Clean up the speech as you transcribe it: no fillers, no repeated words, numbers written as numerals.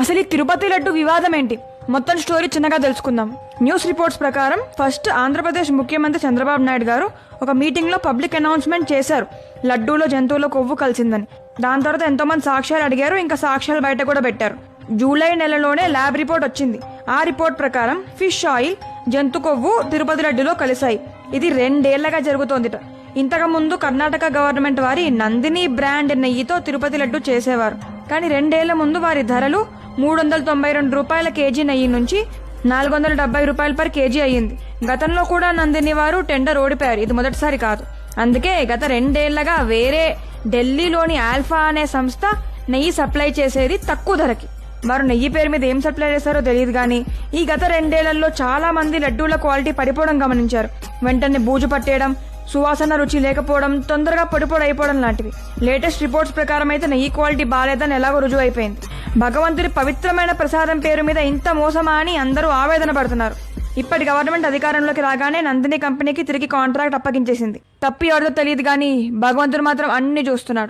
అసలు ఈ తిరుపతి లడ్డు వివాదం ఏంటి? మొత్తం స్టోరీ చిన్నగా తెలుసుకుందాం. న్యూస్ రిపోర్ట్స్ ప్రకారం ఫస్ట్ ఆంధ్రప్రదేశ్ ముఖ్యమంత్రి చంద్రబాబు నాయుడు గారు ఒక మీటింగ్ లో పబ్లిక్ అనౌన్స్మెంట్ చేశారు, లడ్డూలో జంతువుల కొవ్వు కలిసిందని. దాని తర్వాత ఎంతో మంది సాక్ష్యాలు అడిగారు, ఇంకా సాక్ష్యాలు బయట కూడా పెట్టారు. జూలై నెలలోనే ల్యాబ్ రిపోర్ట్ వచ్చింది. ఆ రిపోర్ట్ ప్రకారం ఫిష్ ఆయిల్, జంతు కొవ్వు తిరుపతి లడ్డులో కలిశాయి. ఇది 2 ఏళ్లగా జరుగుతోందిట. ఇంతకు ముందు కర్ణాటక గవర్నమెంట్ వారి నందిని బ్రాండ్ నెయ్యితో తిరుపతి లడ్డు చేసేవారు. కానీ 2 ఏళ్ల ముందు వారి ధరలు 392 రూపాయల కేజీ నెయ్యి నుంచి 470 రూపాయల పర్ కేజీ అయ్యింది. గతంలో కూడా నందిని వారు టెండర్ ఓడిపోయారు. ఇది మొదటిసారి కాదు. అందుకే గత 2 ఏళ్లగా వేరే ఢిల్లీలోని ఆల్ఫా అనే సంస్థ నెయ్యి సప్లై చేసేది తక్కువ ధరకి. వారు నెయ్యి పేరు మీద ఏం సప్లై చేశారో తెలియదు కానీ ఈ గత 2 ఏళ్లలో చాలా మంది లడ్డూల క్వాలిటీ పడిపోవడం గమనించారు. వెంటనే బూజు పట్టేయడం, సువాసన రుచి లేకపోవడం, తొందరగా పొడి అయిపోవడం లాంటివి. లేటెస్ట్ రిపోర్ట్స్ ప్రకారం అయితే నెయ్యి క్వాలిటీ బాలేదని ఎలాగో రుజువు అయిపోయింది. భగవంతుడి పవిత్రమైన ప్రసాదం పేరు మీద ఇంత మోసమా అని అందరూ ఆవేదన పడుతున్నారు. ఇప్పటి గవర్నమెంట్ అధికారంలోకి రాగానే నందిని కంపెనీకి తిరిగి కాంట్రాక్ట్ అప్పగించేసింది. తప్పి ఎవరిదో తెలియదు కానీ భగవంతుడు మాత్రం అన్ని చూస్తున్నాడు.